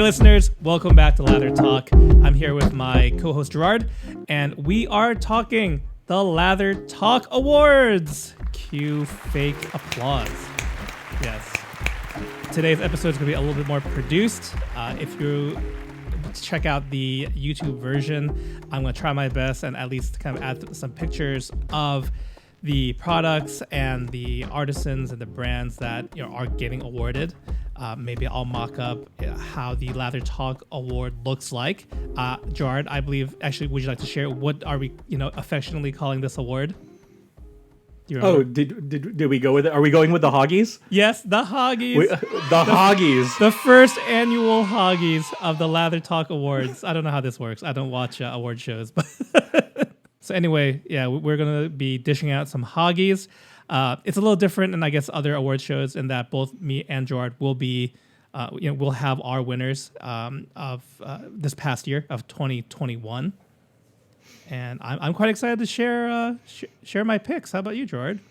listeners, welcome back to Lather Talk. I'm here with my co-host Gerard, and we are talking the Lather Talk Awards. Cue fake applause. Yes. Today's episode is going to be a little bit more produced. If you check out the YouTube version, I'm going to try my best and at least kind of add some pictures of the products and the artisans and the brands that are getting awarded. Maybe I'll mock up how the Lather Talk Award looks like. Gerard, I believe, actually, would you like to share what are we, affectionately calling this award? Oh, did we go with it? Are we going with the Hoggies? Yes, the Hoggies. The Hoggies. The first annual Hoggies of the Lather Talk Awards. I don't know how this works. I don't watch award shows, but so anyway, yeah, we're gonna be dishing out some Hoggies. It's a little different than I guess other award shows in that both me and Gerard will be, we'll have our winners of this past year of 2021, and I'm quite excited to share my picks. How about you, Gerard?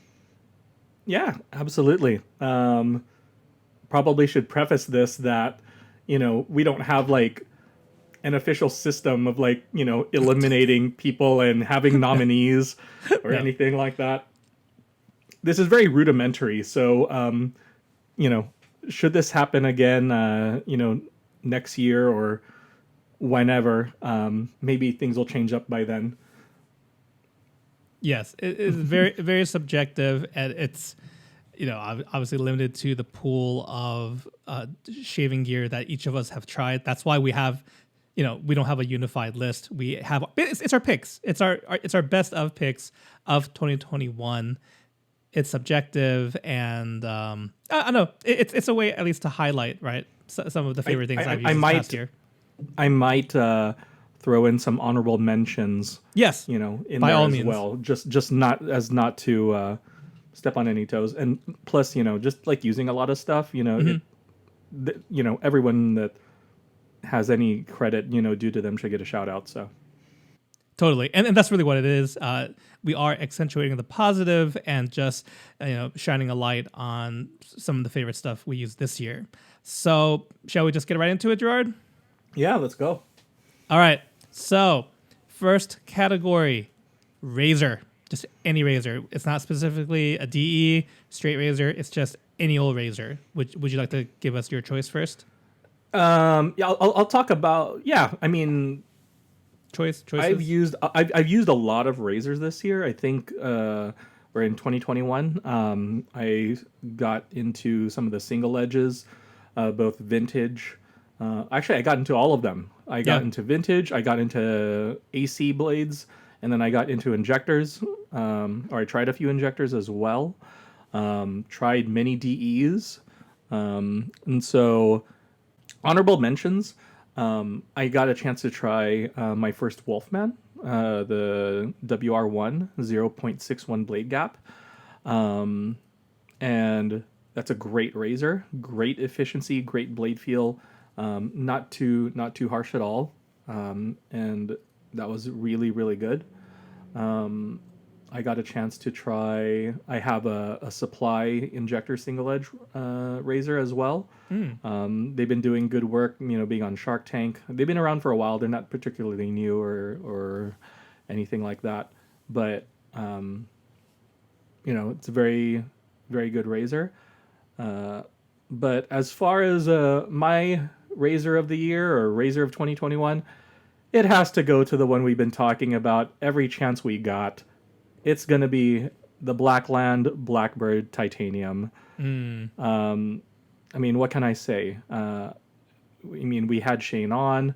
Yeah, absolutely. Probably should preface this that we don't have like an official system of eliminating people and having nominees or anything like that. This is very rudimentary. So, should this happen again, next year or whenever, maybe things will change up by then. Yes, it is very, very subjective, and it's, obviously limited to the pool of shaving gear that each of us have tried. That's why we have, we don't have a unified list. We have, it's our picks. It's our best of picks of 2021. It's subjective, and I don't know. It's a way at least to highlight, right, some of the favorite things I've used this past year. I might throw in some honorable mentions. Yes, in by there all as means. well. Just not to step on any toes, and plus, just like using a lot of stuff. Everyone that has any credit, due to them should get a shout out. So. Totally. And that's really what it is. We are accentuating the positive and just, shining a light on some of the favorite stuff we used this year. So shall we just get right into it, Gerard? Yeah, let's go. All right. So first category, razor. Just any razor. It's not specifically a DE, straight razor. It's just any old razor. Would you like to give us your choice first? Yeah, I'll talk about, Choices? I've used a lot of razors this year. I think we're in 2021. I got into some of the single edges, both vintage. Actually, I got into all of them. I got into vintage. I got into AC blades, and then I got into injectors. Or I tried a few injectors as well. Tried many DEs, and so honorable mentions. I got a chance to try my first Wolfman, the WR1 0.61 blade gap. And that's a great razor, great efficiency, great blade feel, not too harsh at all. And that was really, really good. I got a chance to try, I have a supply injector single edge razor as well. They've been doing good work, being on Shark Tank. They've been around for a while. They're not particularly new or anything like that. But, it's a very, very good razor. But as far as my razor of the year or razor of 2021, it has to go to the one we've been talking about every chance we got. It's going to be the Blackland Blackbird Titanium. What can I say? We had Shane on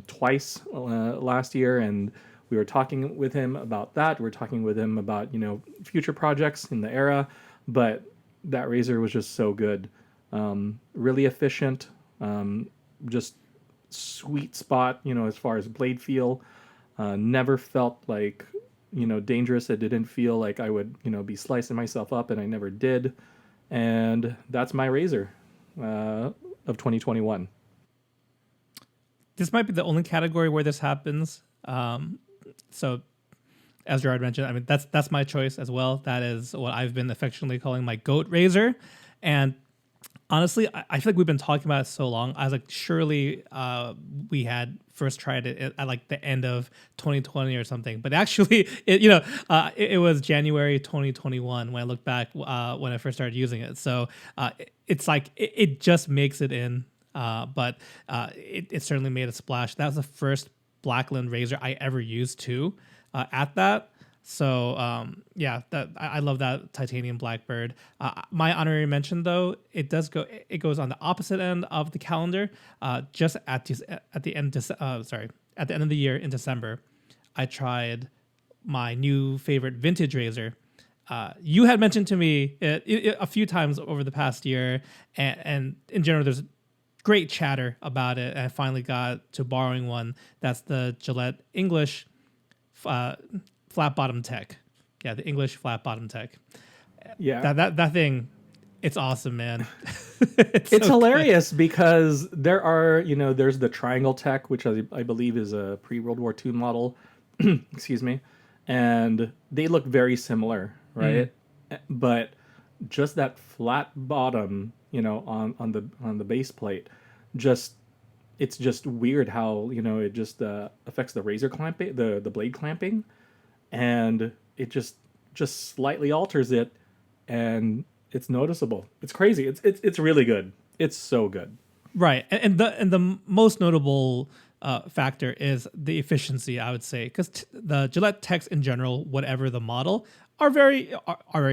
twice last year, and we were talking with him about that. We were talking with him about, future projects in the era, but that razor was just so good. Really efficient, just sweet spot, as far as blade feel. Never felt like, dangerous. It didn't feel like I would, be slicing myself up, and I never did. And that's my razor of 2021. This might be the only category where this happens. So as Gerard mentioned, that's my choice as well. That is what I've been affectionately calling my goat razor. And Honestly, I feel like we've been talking about it so long. I was like, surely we had first tried it at like the end of 2020 or something. But actually, it was January 2021 when I looked back when I first started using it. So it's like it just makes it in, but it certainly made a splash. That was the first Blackland razor I ever used too. At that. So yeah, that I love that titanium Blackbird. My honorary mention though, it goes on the opposite end of the calendar. Just at the end at the end of the year in December, I tried my new favorite vintage razor. You had mentioned to me a few times over the past year, and in general, there's great chatter about it. And I finally got to borrowing one. That's the Gillette English flat bottom tech. Yeah, the English flat bottom tech. Yeah. That thing, it's awesome, man. It's so hilarious because there are, there's the Triangle Tech, which I believe is a pre-World War II model. Excuse me. And they look very similar, right? But just that flat bottom, on the base plate, just it's just weird how, it just affects the razor clamping, the blade clamping, and it just slightly alters it, and it's noticeable. It's crazy. It's really good. It's so good. Right, and the most notable factor is the efficiency, I would say, because the Gillette Techs in general, whatever the model, are very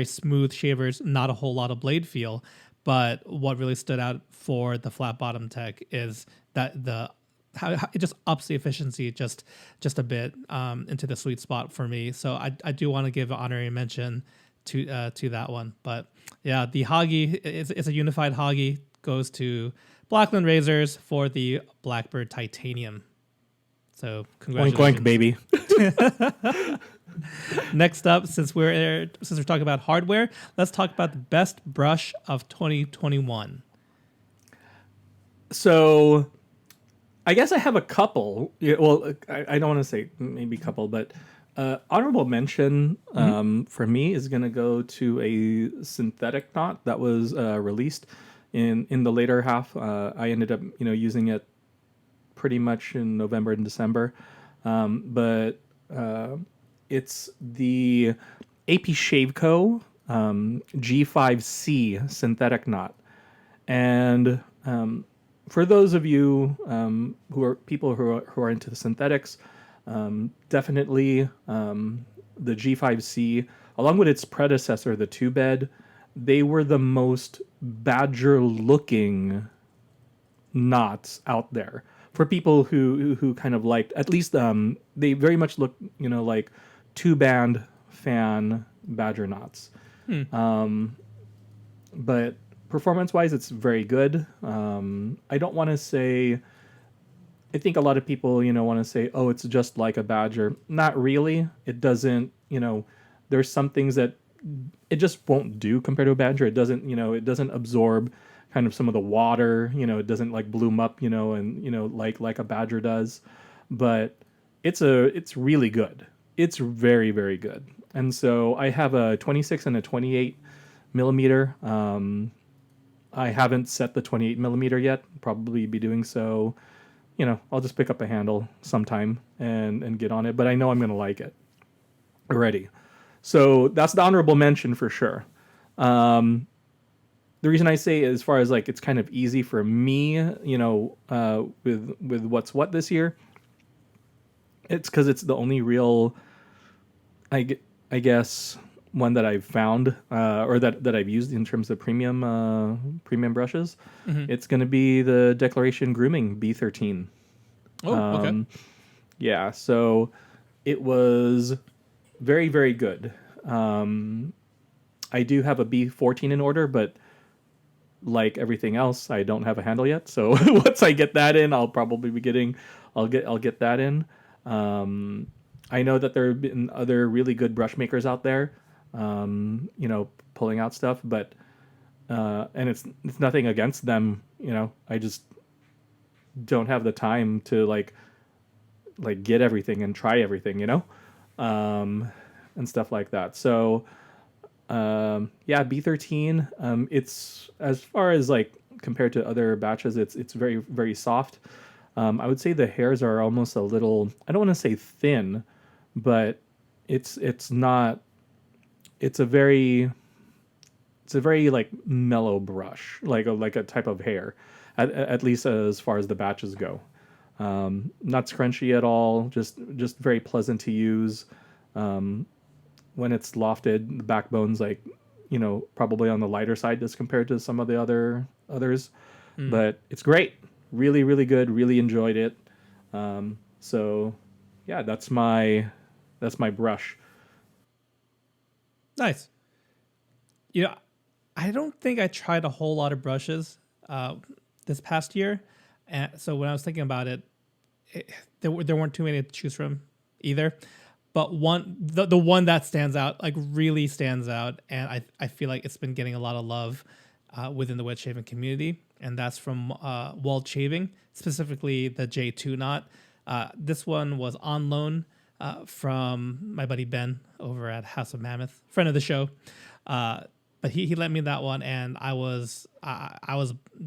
smooth shavers, not a whole lot of blade feel. But what really stood out for the flat bottom tech is that how it just ups the efficiency just a bit into the sweet spot for me. So I do want to give an honorary mention to that one. But yeah, the Hoggy it's a unified Hoggy, goes to Blackland Razors for the Blackbird Titanium. So congratulations, oink, baby. Next up, since we're talking about hardware, let's talk about the best brush of 2021. So I guess I have a couple. Yeah, well, I don't want to say maybe a couple, but honorable mention for me is going to go to a synthetic knot that was released in the later half. I ended up using it pretty much in November and December, but it's the AP Shaveco G5C synthetic knot, and for those of you who are into the synthetics, definitely the G5C, along with its predecessor, the 2-bed, they were the most badger-looking knots out there. For people who kind of liked, at least they very much look, like 2-band fan badger knots. But performance-wise, it's very good. I don't want to say. I think a lot of people, want to say, "Oh, it's just like a badger." Not really. It doesn't. There's some things that it just won't do compared to a badger. It doesn't. It doesn't absorb kind of some of the water. It doesn't like bloom up. And like a badger does. But it's really good. It's very, very good. And so I have a 26 and a 28 millimeter. I haven't set the 28 millimeter yet. Probably be doing so. I'll just pick up a handle sometime and get on it. But I know I'm going to like it already. So that's the honorable mention for sure. The reason I say, as far as like it's kind of easy for me, with what's what this year, it's because it's the only real, I guess, one that I've found or that I've used in terms of premium brushes. It's going to be the Declaration Grooming B13. Oh, okay. Yeah, so it was very, very good. I do have a B14 in order, but like everything else, I don't have a handle yet. So once I get that in, I'll probably be getting. I'll get that in. I know that there have been other really good brush makers out there, pulling out stuff, but and it's nothing against them. I just don't have the time to like get everything and try everything, and stuff like that. So Yeah, B13. It's, as far as like compared to other batches, it's very very soft. I would say the hairs are almost a little. I don't want to say thin, but it's not. It's a very like mellow brush, like a type of hair, at least as far as the batches go. Not scrunchy at all. Just very pleasant to use. When it's lofted, the backbone's like, probably on the lighter side as compared to some of the others, but it's great. Really, really good. Really enjoyed it. So, yeah, that's my brush. Nice. You know, I don't think I tried a whole lot of brushes this past year, and so when I was thinking about it, there weren't too many to choose from either. But the one that stands out, like really stands out, and I feel like it's been getting a lot of love within the Wetshaving community, and that's from Wetshaving, specifically the J2 knot. This one was on loan from my buddy Ben over at House of Mammoth, friend of the show. But he lent me that one, and I was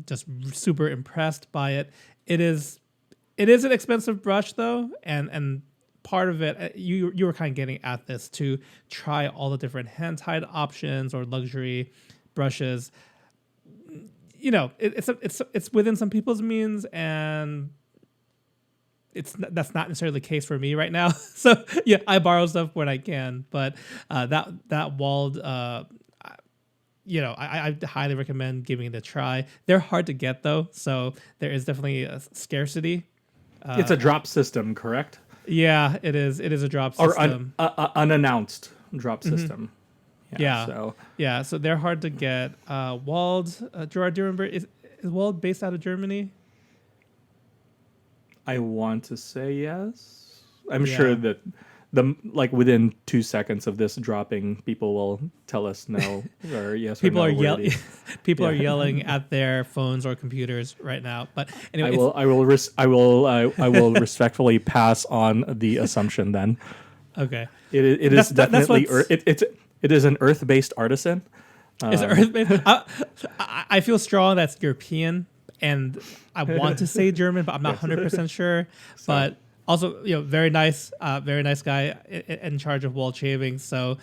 just super impressed by it. It is an expensive brush though, and part of it you were kind of getting at this to try all the different hand tied options or luxury brushes. It's within some people's means, and that's not necessarily the case for me right now. So yeah, I borrow stuff when I can, but that walled. I highly recommend giving it a try. They're hard to get though, so there is definitely a scarcity. It's a drop system, correct? Yeah, it is. It is a drop system. Or unannounced drop system. Yeah. So they're hard to get. Walled, Gerard, do you remember? Is Walled based out of Germany? I want to say yes. I'm sure that within 2 seconds of this dropping, people will tell us no or yes. People or no are yelling. People are yelling at their phones or computers right now. But anyway, I will respectfully pass on the assumption. Then, okay, it is definitely it is an earth-based artisan. Is it earth-based? I feel strong that's European, and I want to say German, but I'm not 100% sure. But also, very nice guy in charge of Wetshaving. So,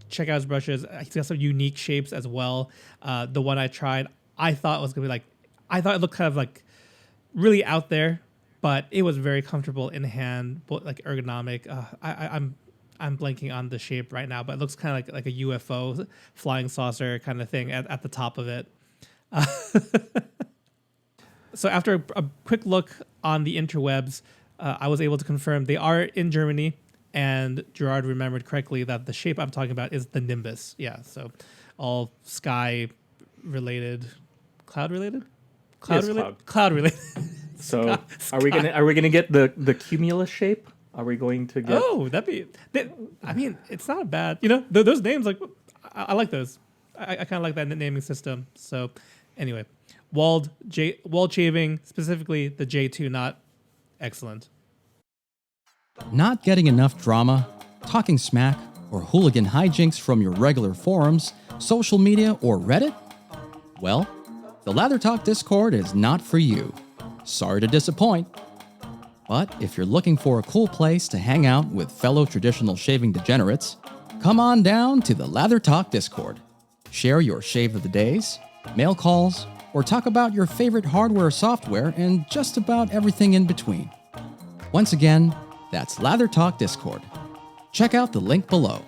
check out his brushes. He's got some unique shapes as well. The one I tried, I thought was gonna be I thought it looked kind of like really out there, but it was very comfortable in hand, but like ergonomic. I'm blanking on the shape right now, but it looks kind of like a UFO flying saucer kind of thing at the top of it. So after a quick look on the interwebs, I was able to confirm they are in Germany, and Gerard remembered correctly that the shape I'm talking about is the Nimbus. Yeah, so all sky related, cloud related. So are we gonna get the cumulus shape? Are we going to get? Oh, it's not bad. Those names, like I like those. I kind of like that naming system. So anyway. Wetshaving, specifically the J2 knot, excellent. Not getting enough drama, talking smack, or hooligan hijinks from your regular forums, social media, or Reddit? Well, the Lather Talk Discord is not for you. Sorry to disappoint. But if you're looking for a cool place to hang out with fellow traditional shaving degenerates, come on down to the Lather Talk Discord. Share your shave of the days, mail calls, or talk about your favorite hardware or software and just about everything in between. Once again, that's Lather Talk Discord. Check out the link below.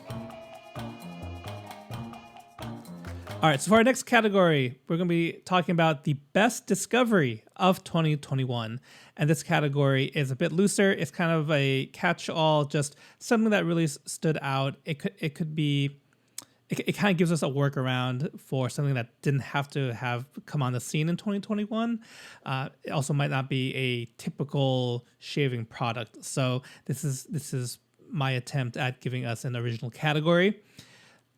All right, so for our next category, we're going to be talking about the best discovery of 2021. And this category is a bit looser. It's kind of a catch-all, just something that really stood out. It could be... It kind of gives us a workaround for something that didn't have to have come on the scene in 2021. It also might not be a typical shaving product. So this is my attempt at giving us an original category.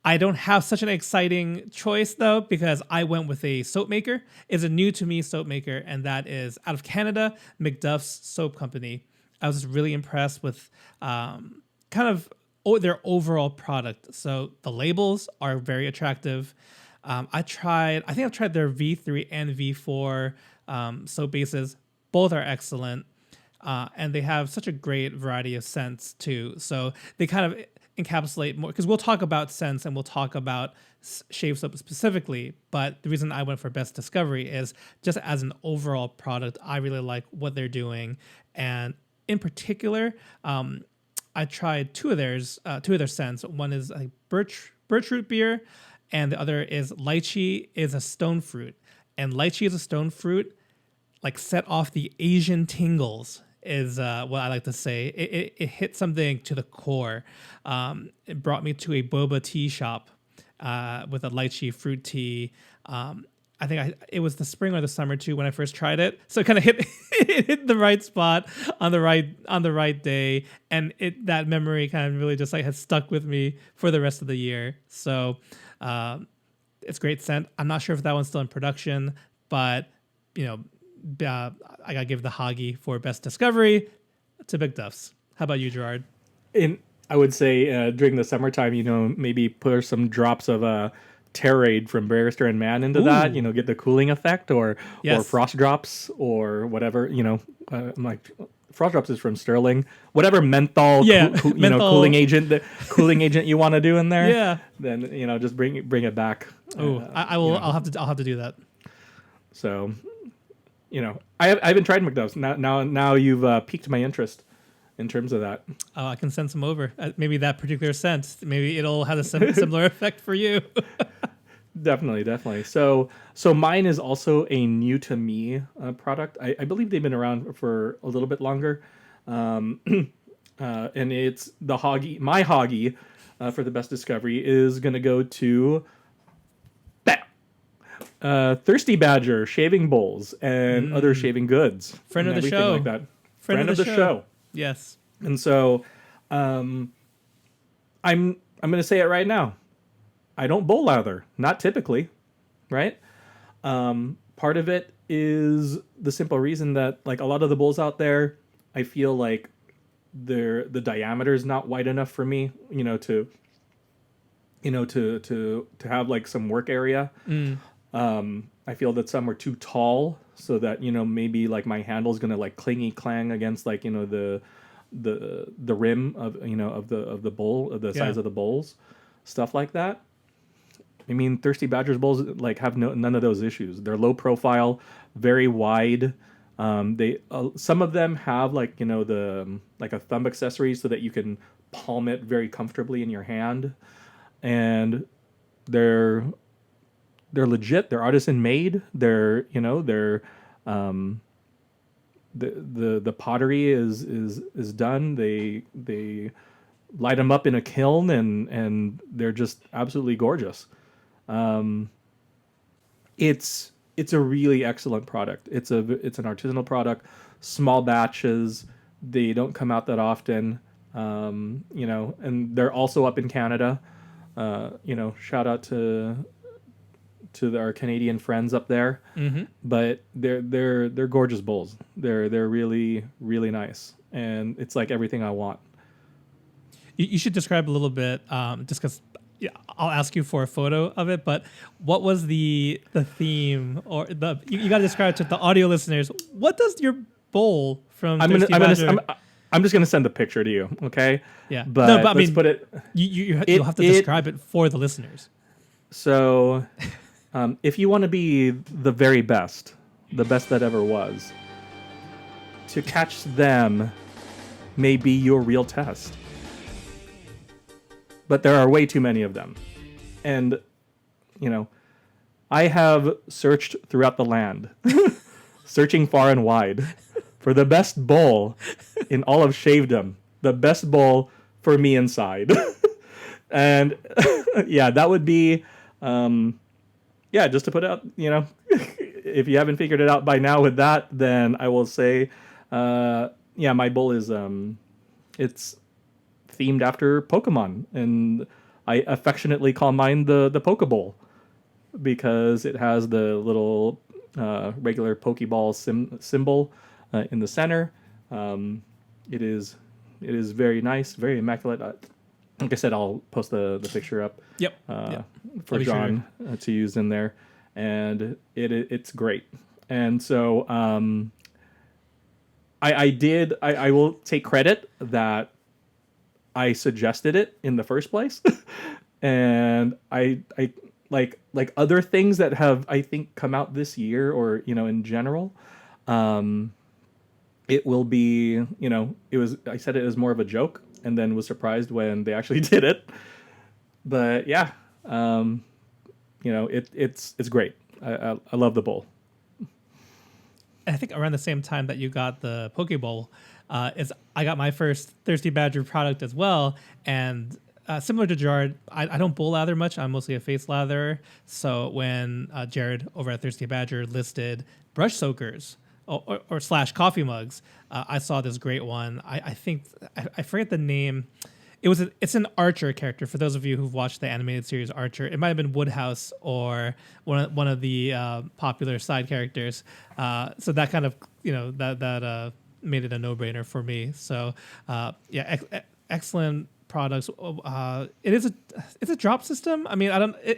I don't have such an exciting choice though, because I went with a soap maker. It's a new to me soap maker, and that is out of Canada, McDuff's Soap Company. I was really impressed with kind of their overall product. So the labels are very attractive. I think I've tried their V3 and V4 soap bases. Both are excellent. And they have such a great variety of scents too. So they kind of encapsulate more, because we'll talk about scents and we'll talk about shave soap specifically. But the reason I went for Best Discovery is just as an overall product, I really like what they're doing. And in particular, I tried two of their scents. One is like birch root beer, and the other is lychee is a stone fruit. And lychee is a stone fruit, like set off the Asian tingles is what I like to say. It hit something to the core. It brought me to a boba tea shop with a lychee fruit tea. I think it was the spring or the summer too when I first tried it. So it kind of it hit the right spot on the right day, and that memory kind of really just like has stuck with me for the rest of the year. So it's great scent. I'm not sure if that one's still in production, but I gotta give the Hoggy for Best Discovery to Big Duffs. How about you, Gerard? I would say during the summertime, maybe put some drops of Terrade from Barrister and Mann into that, get the cooling effect, or Frost Drops or whatever, I'm like, Frost Drops is from Sterling. Whatever menthol, cooling agent you want to do in there. Yeah. Then just bring it back. I will. I'll have to do that. So, I haven't tried McDuff's. Now you've piqued my interest in terms of that. Oh, I can send some over. Maybe that particular scent. Maybe it'll have a similar effect for you. Definitely. So mine is also a new to me product. I believe they've been around for a little bit longer, and it's the Hoggy. My Hoggy for the Best Discovery is going to go to Thirsty Badger shaving bowls and other shaving goods. Friend and of the show. Like that. Friend of the show. Yes. And so, I'm going to say it right now. I don't bowl lather, not typically, right? Part of it is the simple reason that like a lot of the bowls out there, I feel like the diameter is not wide enough for me, to have like some work area. I feel that some are too tall, so that maybe like my handle's gonna like clingy clang against like the rim of of the bowl, of the size of the bowls, stuff like that. I mean, Thirsty Badgers bowls like have none of those issues. They're low profile, very wide. They some of them have like the like a thumb accessory so that you can palm it very comfortably in your hand, and they're legit. They're artisan made. They're the pottery is done. They light them up in a kiln and they're just absolutely gorgeous. It's a really excellent product. It's an artisanal product, small batches. They don't come out that often. And they're also up in Canada. Shout out to our Canadian friends up there. Mm-hmm. But they're gorgeous bowls. They're really, really nice. And it's like everything I want. You should describe a little bit, just because I'll ask you for a photo of it, but what was the theme, or you got to describe it to the audio listeners. What does your bowl from I'm just gonna send the picture to you, okay? Yeah, but I mean, put it. You'll have to describe it for the listeners. So, if you want to be the very best, the best that ever was, to catch them may be your real test. But there are way too many of them. And, I have searched throughout the land, searching far and wide, for the best bowl in all of Shavedom, the best bowl for me inside. And, that would be, just to put out, if you haven't figured it out by now with that, then I will say, my bowl is, it's themed after Pokemon, and I affectionately call mine the Pokeball because it has the little regular Pokeball symbol in the center. It is very nice, very immaculate. like I said, I'll post the picture up. Yep. For I'll be John to use in there, and it's great. And so I will take credit that I suggested it in the first place, and I like other things that have I think come out this year or in general. It will be it was I said it as more of a joke, and then was surprised when they actually did it. But yeah, it's great. I love the bowl. I think around the same time that you got the Poke Bowl, is I got my first Thirsty Badger product as well, and similar to Gerard, I don't bowl lather much. I'm mostly a face latherer. So when Jared over at Thirsty Badger listed brush soakers or slash coffee mugs, I saw this great one. I think I forget the name. It's an Archer character. For those of you who've watched the animated series Archer, it might have been Woodhouse or one of the popular side characters. So that kind of that made it a no-brainer for me. So excellent products. It's a drop system. I mean,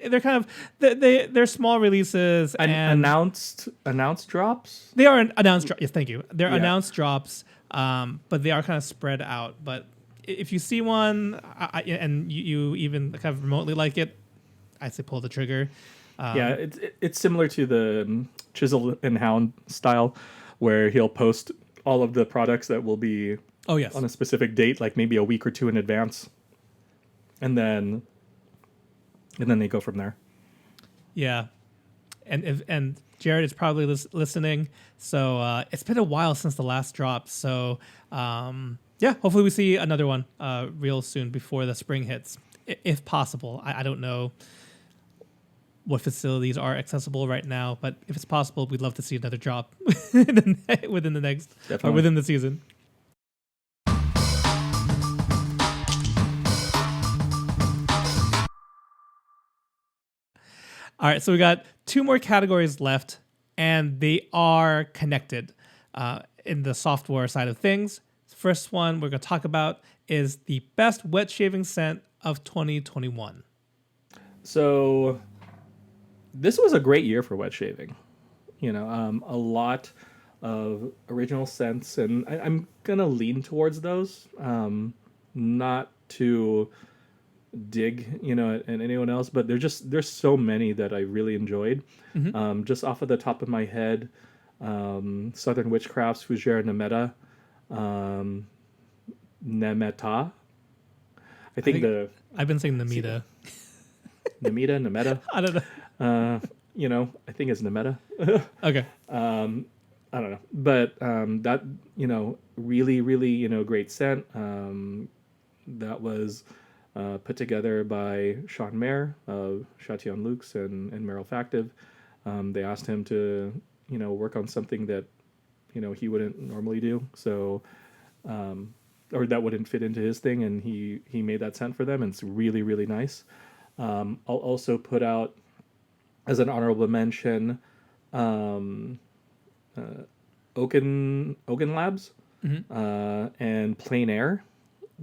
they're kind of they're small releases and announced drops. They are announced drops. Yes, thank you. They're Yeah. announced drops, but they are kind of spread out. But if you see one and you even kind of remotely like it, I'd say pull the trigger. It's similar to the Chisel and Hound style, where he'll post all of the products that will be on a specific date, like maybe a week or two in advance, and then they go from there. Yeah, and Jared is probably listening, so it's been a while since the last drop. So hopefully we see another one real soon before the spring hits, if possible. I don't know what facilities are accessible right now, but if it's possible, we'd love to see another drop within the next or within the season. All right, so we got two more categories left, and they are connected in the software side of things. First one we're going to talk about is the best wet shaving scent of 2021. So this was a great year for wet shaving. A lot of original scents, and I'm going to lean towards those, not to dig at anyone else, but there's so many that I really enjoyed. Just off of the top of my head, Southern Witchcraft's Fougere Nemeta, Nemeta. I think I've been saying Nemeta. Nemeta. I don't know. I think it's Nemeta. Okay. I don't know, but that really, really great scent. That was put together by Sean Mayer of Chatillon Luxe and Merrill Factive. They asked him to work on something that he wouldn't normally do, so or that wouldn't fit into his thing, and he made that scent for them, and it's really, really nice. I'll also put out as an honorable mention Oaken Labs and Plain Air.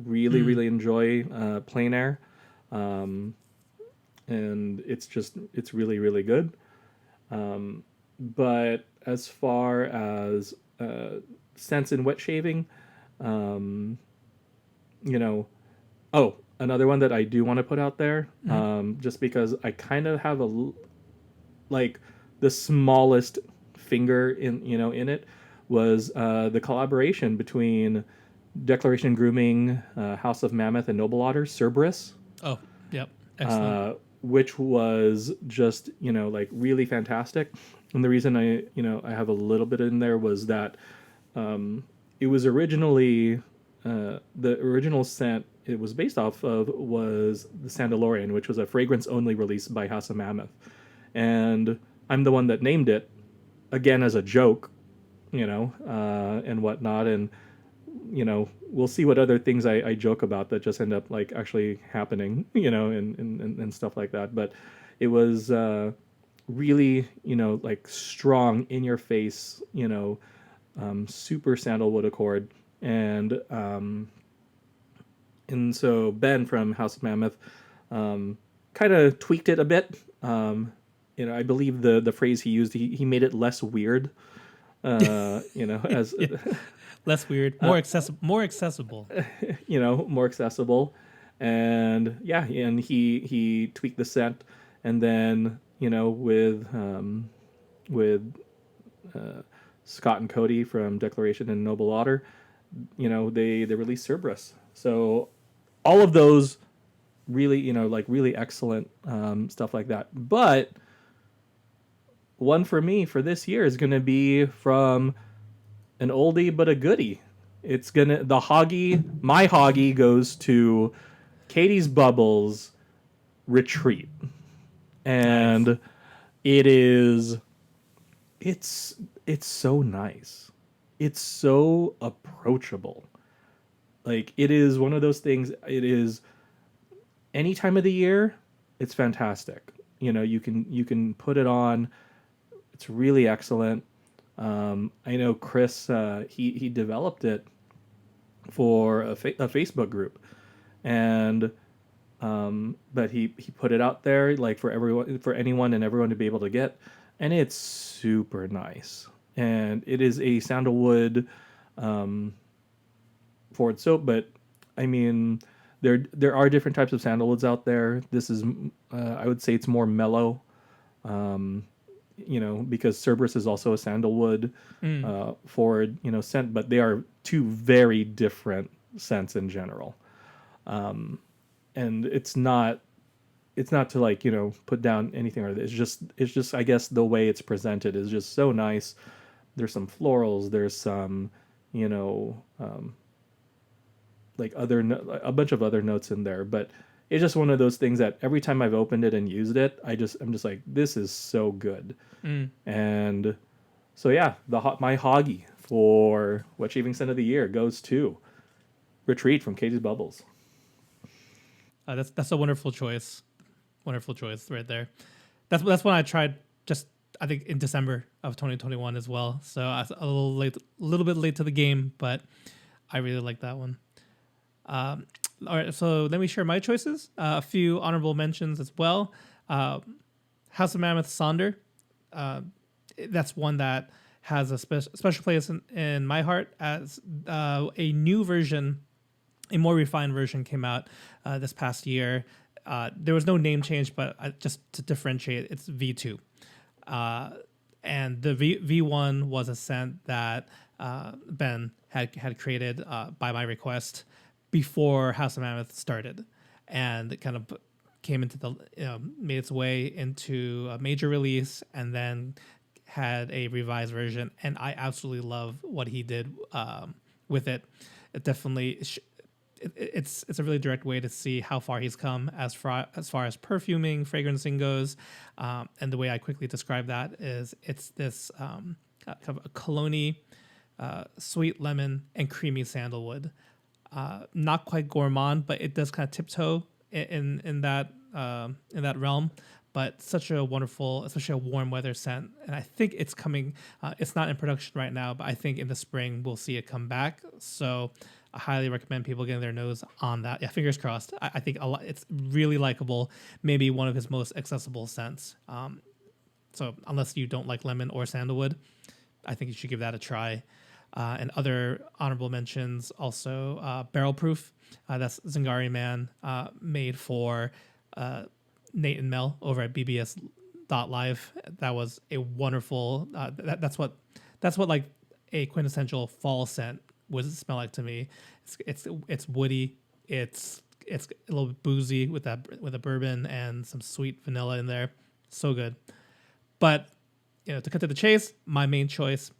Really enjoy Plain Air, and it's really, really good. But as far as scents in wet shaving, another one that I do want to put out there, just because I kind of have the smallest finger in it, was the collaboration between Declaration Grooming, House of Mammoth, and Noble Otter, Cerberus. Oh, yep. Excellent. Which was just, really fantastic. And the reason I have a little bit in there was that it was originally, the original scent it was based off of was the Sandalorian, which was a fragrance-only release by House of Mammoth. And I'm the one that named it, again, as a joke, and whatnot. And we'll see what other things I joke about that just end up actually happening, and stuff like that. But it was really, strong, in your face, super sandalwood accord, and and so Ben from House of Mammoth kind of tweaked it a bit. I believe the phrase he used, he made it less weird. As Less weird, more accessible, more accessible. more accessible, and he tweaked the scent, and then with Scott and Cody from Declaration and Noble Otter, they released Cerberus. So all of those really, really excellent stuff like that. But one for me for this year is going to be from an oldie but a goodie. My hoggy goes to Katie's Bubbles Retreat. And Nice. it's so nice. It's so approachable. Like, it is one of those things. It is any time of the year, it's fantastic. You can put it on. It's really excellent. I know Chris, he developed it for a Facebook group, and but he put it out there like for anyone and everyone to be able to get, and it's super nice. And it is a sandalwood forward soap, but I mean, there are different types of sandalwoods out there. This is I would say it's more mellow. Because Cerberus is also a sandalwood forward, scent, but they are two very different scents in general. And it's not to put down anything, or it's just I guess the way it's presented is just so nice. There's some florals, there's some a bunch of other notes in there, but it's just one of those things that every time I've opened it and used it, I'm just like, this is so good. And so my hoggy for Wetshaving Scent of the Year goes to Retreat from Katie's Bubbles. That's a wonderful choice. Wonderful choice right there. That's one I tried just I think in December of 2021 as well. So I was a little bit late to the game, but I really like that one. All right, so let me share my choices. A few honorable mentions as well. House of Mammoth Sonder. That's one that has a special place in my heart, as a new version, a more refined version came out this past year. There was no name change, but just to differentiate, it's V2. And the V1 was a scent that Ben had created by my request before House of Mammoth started, and it kind of came into made its way into a major release, and then had a revised version. And I absolutely love what he did with it. It definitely it's a really direct way to see how far he's come as far as perfuming, fragrancing goes. And the way I quickly describe that is it's this kind of a cologne, sweet lemon, and creamy sandalwood. Not quite gourmand, but it does kind of tiptoe in that realm. But such a wonderful, especially a warm weather scent. And I think it's coming. It's not in production right now, but I think in the spring we'll see it come back. So I highly recommend people getting their nose on that. Yeah, fingers crossed. I think it's really likable. Maybe one of his most accessible scents. So unless you don't like lemon or sandalwood, I think you should give that a try. And other honorable mentions also, Barrel Proof. That's Zingari Man, made for Nate and Mel over at BBS.live. That was a wonderful. That's what like a quintessential fall scent would smell like to me. It's woody. It's a little bit boozy with a bourbon and some sweet vanilla in there. So good. But to cut to the chase, my main choice,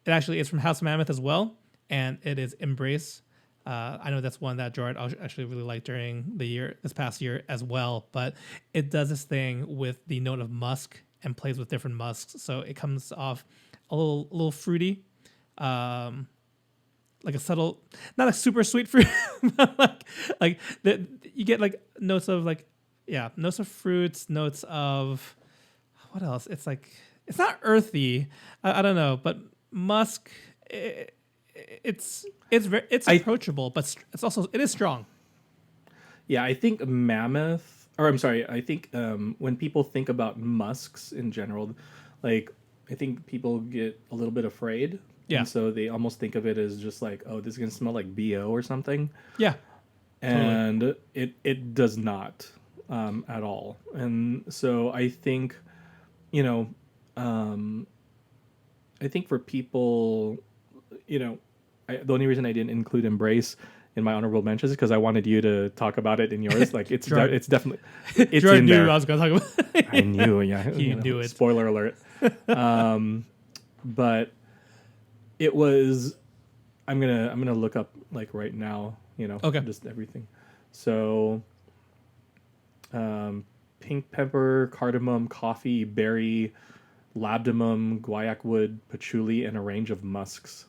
it actually is from House of Mammoth as well, and it is Embrace. I know that's one that Gerard actually really liked during this past year as well, but it does this thing with the note of musk and plays with different musks. So it comes off a little fruity, like a subtle, not a super sweet fruit, but like you get like notes of notes of fruits, notes of what else? It's like, it's not earthy. I don't know, but musk. It's approachable, but it is strong. Yeah, I think mammoth, or I'm sorry, I think when people think about musks in general, like I think people get a little bit afraid, Yeah. and so they almost think of it as just like, oh, this is gonna smell like BO or something, Yeah. Totally. and it does not at all. And so I think, you know, um, I think for people, you know, the only reason I didn't include embrace in my honorable mentions is because I wanted you to talk about it in yours. Like Gerard- it's definitely it's Gerard in knew there. I was going to talk about it. I knew, yeah. He knew it. Spoiler alert. But it was. I'm gonna look up like right now. Okay. Just everything. So, pink pepper, cardamom, coffee, berry, labdanum, guaiac wood, patchouli, and a range of musks.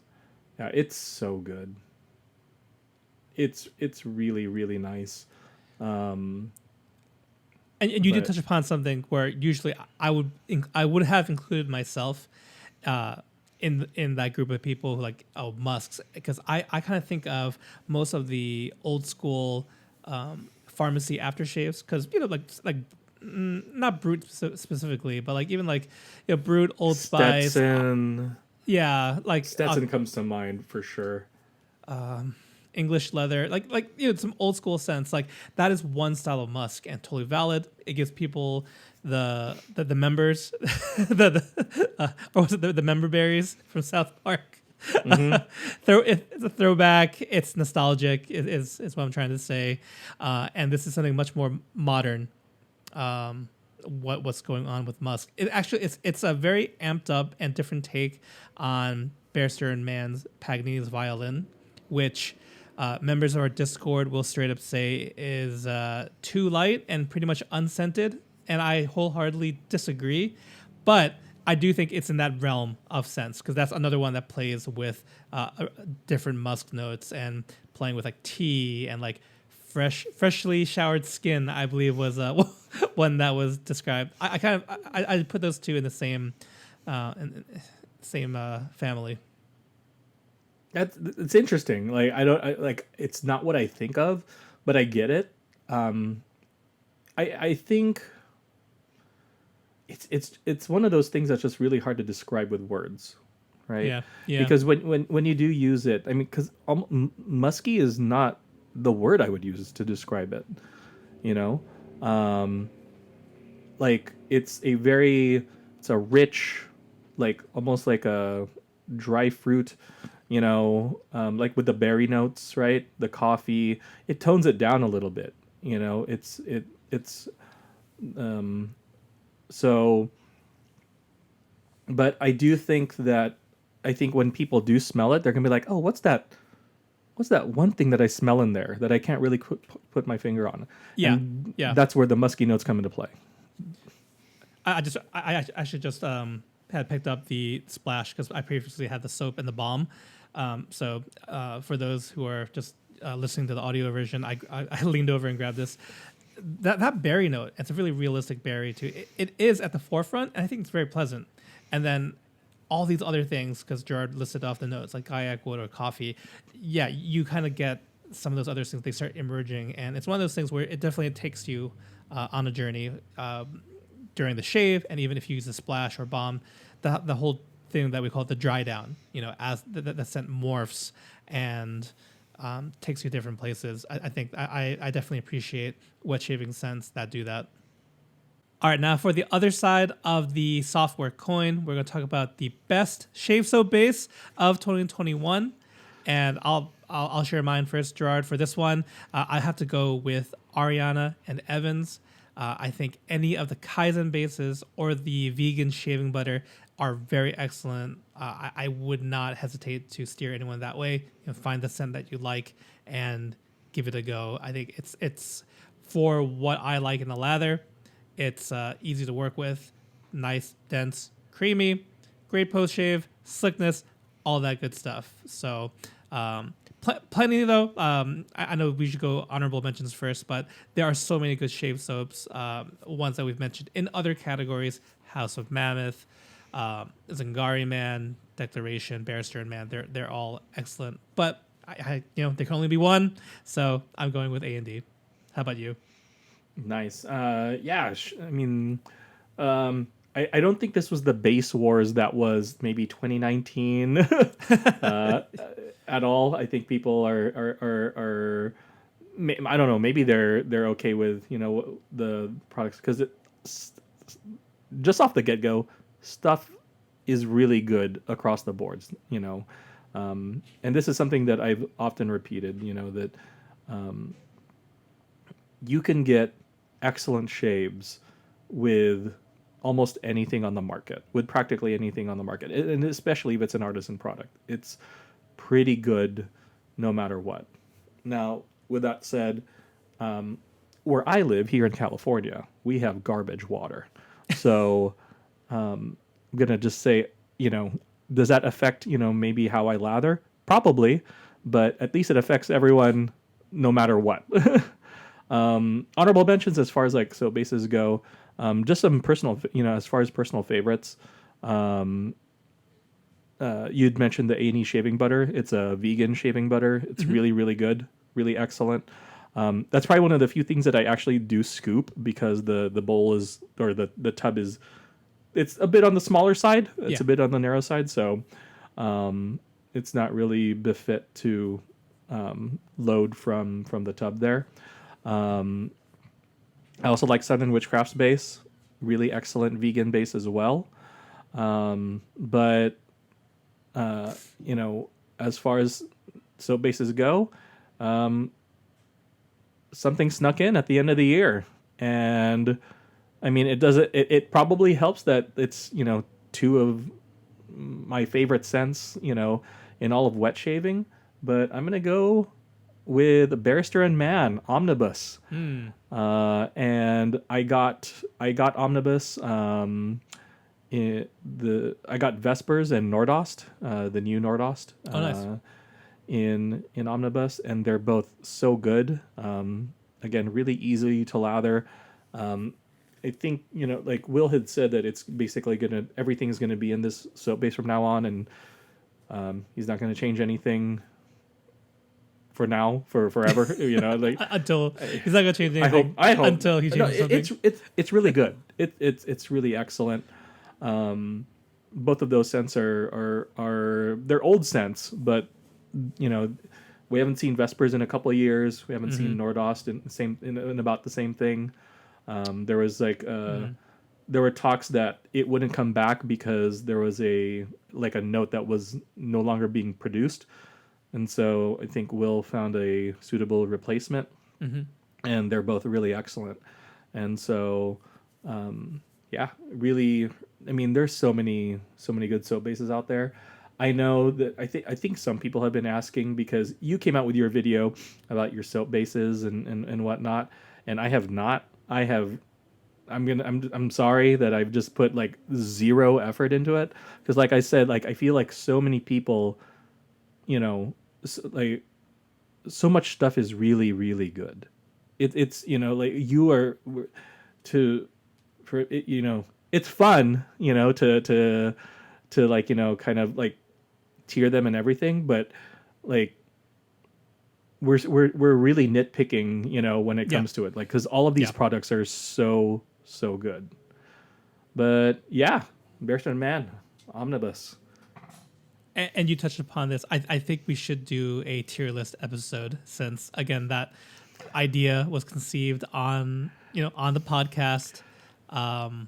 Yeah, it's so good. It's really really nice. And you did But- touch upon something where usually I would have included myself in that group of people who like musks, because I kind of think of most of the old school pharmacy aftershaves, because not Brute specifically, but like even like Brute, Old Spice, Stetson. yeah, like Stetson comes to mind for sure. English leather, like some old school sense. Like that is one style of musk and totally valid. It gives people the members, or was it the member berries from South Park? It's a throwback. It's nostalgic. Is what I'm trying to say. And this is something much more modern. What's going on with musk? It's a very amped up and different take on Bear Stearns Man's Paganini's violin, which members of our Discord will straight up say is too light and pretty much unscented, and I wholeheartedly disagree. But I do think it's in that realm of sense, because that's another one that plays with different musk notes and playing with like tea and like freshly showered skin, I believe was one that was described. I put those two in the same family. It's interesting. Like it's not what I think of, but I get it. I think it's one of those things that's just really hard to describe with words, right? Yeah. Because when you do use it, I mean, because musky is not the word I would use to describe it. Like it's a rich, like almost like a dry fruit. Like with the berry notes, right? The coffee, it tones it down a little bit. So, but I do think when people do smell it, they're gonna be like, oh, what's that one thing that I smell in there that I can't really put my finger on? Yeah, And yeah. That's where the musky notes come into play. I should just had picked up the splash because I previously had the soap and the balm. So for those who are just listening to the audio version, I leaned over and grabbed this. That berry note, it's a really realistic berry too. It is at the forefront, and I think it's very pleasant. And then all these other things, because Gerard listed off the notes like kayak wood or coffee. Yeah, you kind of get some of those other things. They start emerging, and it's one of those things where it definitely takes you on a journey during the shave, and even if you use the splash or balm, the whole thing that we call the dry down. As the scent morphs and takes you different places. I think I definitely appreciate Wetshaving scents that do that. All right, now for the other side of the software coin, we're going to talk about the best shave soap base of 2021, and I'll share mine first, Gerard. For this one, I have to go with Ariana and Evans. I think any of the Kaizen bases or the vegan shaving butter are very excellent. I would not hesitate to steer anyone that way. Find the scent that you like and give it a go. I think it's for what I like in the lather. It's easy to work with, nice, dense, creamy, great post shave, slickness, all that good stuff. So plenty though. I know we should go honorable mentions first, but there are so many good shave soaps. Ones that we've mentioned in other categories: House of Mammoth, Zingari Man, Declaration, Bear Stearns Man. They're all excellent. But I there can only be one, so I'm going with A&D. How about you? Nice. Yeah. I mean, I don't think this was the base wars that was maybe 2019 at all. I think people are I don't know. Maybe they're okay with the products because just off the get go, stuff is really good across the boards. And this is something that I've often repeated. That you can get excellent shaves with almost anything on the market, with practically anything on the market, and especially if it's an artisan product. It's pretty good no matter what. Now, with that said, where I live here in California, we have garbage water. So I'm going to just say, does that affect, maybe how I lather? Probably, but at least it affects everyone no matter what. Honorable mentions as far as like soap bases go. Just some personal, as far as personal favorites. You'd mentioned the A&E shaving butter. It's a vegan shaving butter. It's really, really good, really excellent. That's probably one of the few things that I actually do scoop because the bowl is, or the tub is, it's a bit on the smaller side. It's a bit on the narrow side. So it's not really befit to load from the tub there. I also like Sun and Witchcraft's base. Really excellent vegan base as well. But as far as soap bases go, something snuck in at the end of the year. And I mean, it probably helps that it's, two of my favorite scents, in all of Wetshaving. But I'm going to go with Barrister and Man Omnibus. And I got Omnibus. I got Vespers and Nordost, the new Nordost. Oh, nice. In Omnibus, and they're both so good. Again, really easy to lather. I think like Will had said that it's basically everything's gonna be in this soap base from now on, and he's not gonna change anything for now, for forever. Like Until he's not gonna change anything. I hope until he changes something. It's really good. It's really excellent. Both of those scents are they're old scents, but we haven't seen Vespers in a couple of years. We haven't seen Nordost in about the same thing. There was like there were talks that it wouldn't come back because there was a note that was no longer being produced, and so I think Will found a suitable replacement, and they're both really excellent. And so really, I mean, there's so many good soap bases out there. I know that I think some people have been asking because you came out with your video about your soap bases and whatnot, and I have not. I'm sorry that I've just put like zero effort into it because, like I said, like I feel like so many people, like so much stuff is really, really good. It's like you are it's fun, to like, kind of like tier them and everything, but like we're really nitpicking, when it comes to it, like, because all of these products are so good. But yeah, Barrister and Man Omnibus. And you touched upon this. I think we should do a tier list episode since, again, that idea was conceived on the podcast.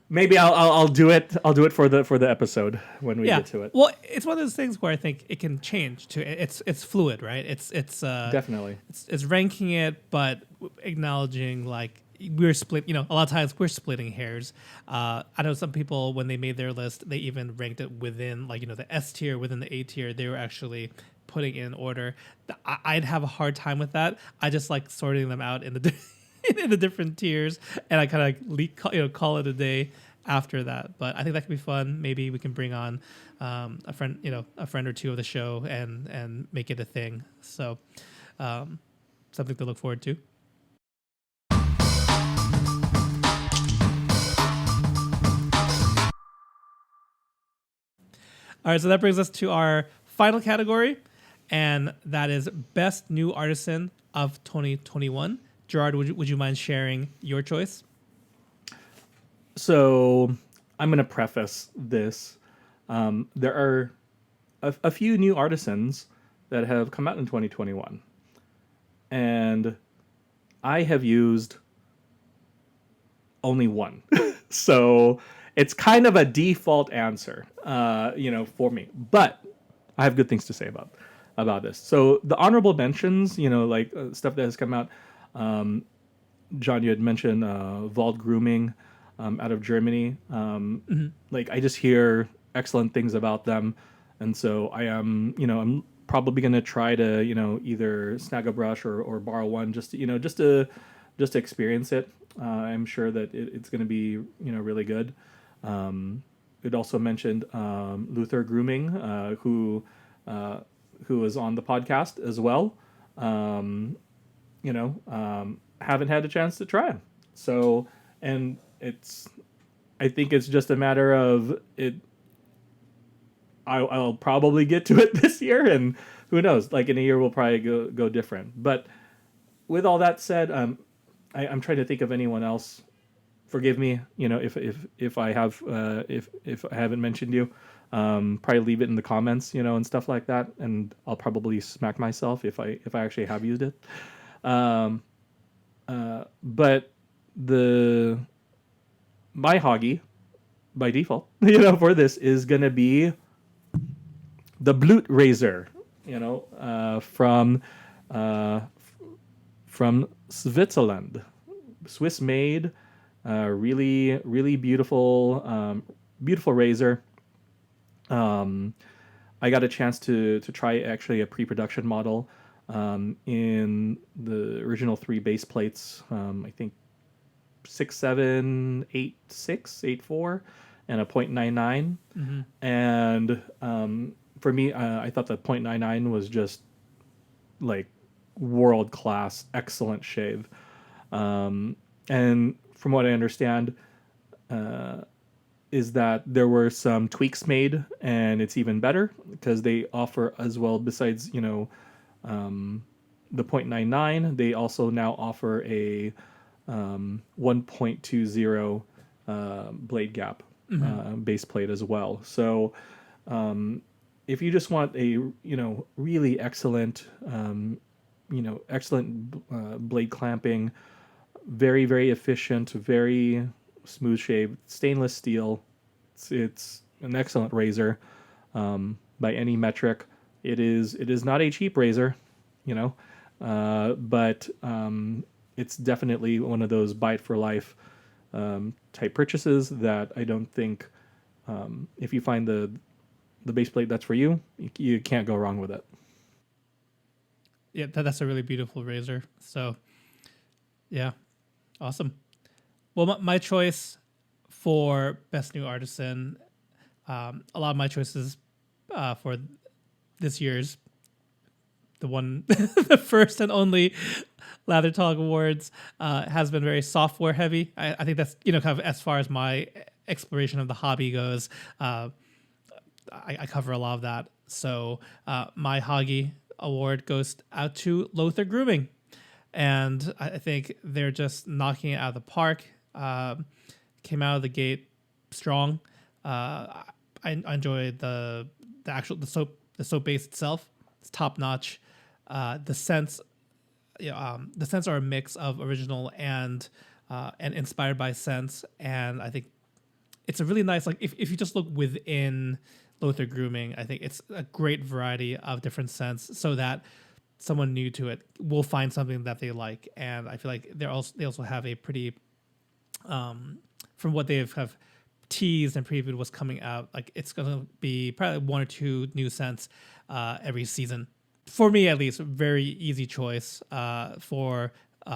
Maybe I'll do it. I'll do it for the episode when we get to it. Well, it's one of those things where I think it can change too. It's fluid, right? It's definitely it's ranking it, but acknowledging like we're split. A lot of times we're splitting hairs. I know some people when they made their list, they even ranked it within the S tier, within the A tier. They were actually putting in order. I'd have a hard time with that. I just like sorting them out in the in the different tiers, and I kind of call it a day after that. But I think that could be fun. Maybe we can bring on a friend or two of the show and make it a thing. So something to look forward to. All right, so that brings us to our final category, and that is Best New Artisan of 2021. Gerard, would you mind sharing your choice? So I'm going to preface this. There are a few new artisans that have come out in 2021. And I have used only one. So it's kind of a default answer, for me. But I have good things to say about this. So the honorable mentions, stuff that has come out. John, you had mentioned Vault Grooming out of Germany. I just hear excellent things about them, and so I'm probably going to try to either snag a brush or borrow one just to experience it. I'm sure that it's going to be really good. It also mentioned Luther Grooming, who was on the podcast as well. Haven't had a chance to try them. So, and I think it's just a matter of it. I'll probably get to it this year, and who knows? Like in a year, we'll probably go different. But with all that said, I'm trying to think of anyone else. Forgive me, if I have if I haven't mentioned you. Probably leave it in the comments, and stuff like that, and I'll probably smack myself if I actually have used it. But my hoggy by default, for this is gonna be the Blut Razor, from Switzerland, Swiss made, really really beautiful razor. I got a chance to try actually a pre-production model in the original 3 base plates. I think 6.7, 8.6, 8.4, and a 0.99. And for me, I thought the 0.99 was just like world class, excellent shave. And from what I understand, is that there were some tweaks made, and it's even better because they offer as well, besides the 0.99, they also now offer a 1.20 blade gap base plate as well. So if you just want a really excellent blade clamping, very very efficient, very smooth shave, stainless steel, it's an excellent razor by any metric. It is not a cheap razor, but it's definitely one of those buy it for life type purchases that I don't think, if you find the base plate that's for you, you can't go wrong with it. Yeah, that's a really beautiful razor. So, yeah, awesome. Well, my choice for best new artisan, a lot of my choices for this year's, the first and only Lather Talk Awards, has been very software heavy. I think that's kind of as far as my exploration of the hobby goes. I cover a lot of that. So my Hoggy award goes out to Lothar Grooming, and I think they're just knocking it out of the park. Came out of the gate strong. I enjoy the soap base itself. It's top notch. The scents, the scents are a mix of original and inspired by scents, and I think it's a really nice, like if you just look within Lothar Grooming, I think it's a great variety of different scents, so that someone new to it will find something that they like. And I feel like they also have a pretty, from what they have teased and previewed what's coming out, like it's gonna be probably 1 or 2 new scents every season. For me, at least, very easy choice for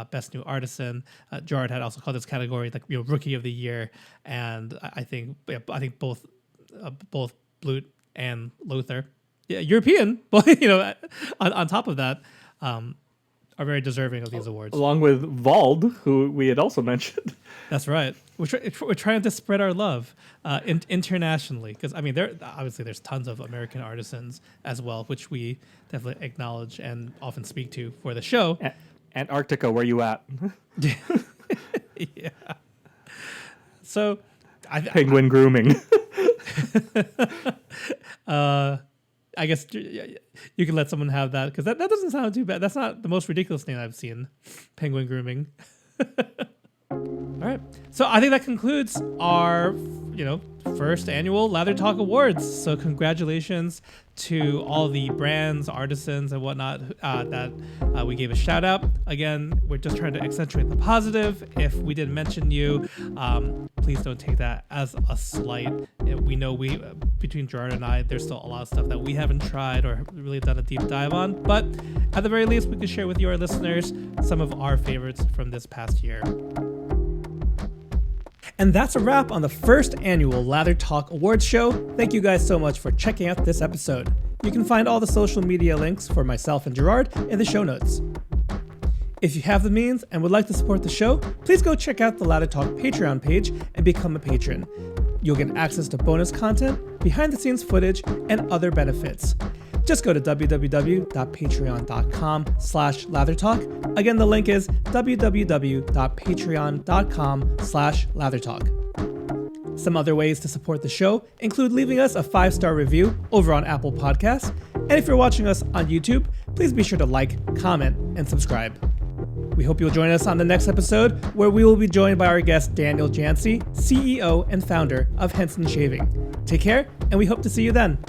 best new artisan. Gerard had also called this category like rookie of the year, and I think both Blut and Lothar, European, but on top of that, are very deserving of these awards. Along with Vald, who we had also mentioned. That's right. We're trying to spread our love internationally, because I mean, there's tons of American artisans as well, which we definitely acknowledge and often speak to for the show. Antarctica, where you at? Yeah. So, Penguin grooming. I guess you can let someone have that because that doesn't sound too bad. That's not the most ridiculous name I've seen. Penguin grooming. All right. So I think that concludes our, first annual Lather Talk Awards. So congratulations to all the brands, artisans, and whatnot that we gave a shout out. Again, we're just trying to accentuate the positive. If we didn't mention you, please don't take that as a slight. We know between Gerard and I, there's still a lot of stuff that we haven't tried or really done a deep dive on. But at the very least, we could share with your listeners some of our favorites from this past year. And that's a wrap on the first annual Lather Talk Awards show. Thank you guys so much for checking out this episode. You can find all the social media links for myself and Gerard in the show notes. If you have the means and would like to support the show, please go check out the Lather Talk Patreon page and become a patron. You'll get access to bonus content, behind-the-scenes footage, and other benefits. Just go to www.patreon.com/lathertalk. Again, the link is www.patreon.com/lathertalk. Some other ways to support the show include leaving us a 5-star review over on Apple Podcasts. And if you're watching us on YouTube, please be sure to like, comment, and subscribe. We hope you'll join us on the next episode, where we will be joined by our guest Daniel Jancy, CEO and founder of Henson Shaving. Take care, and we hope to see you then.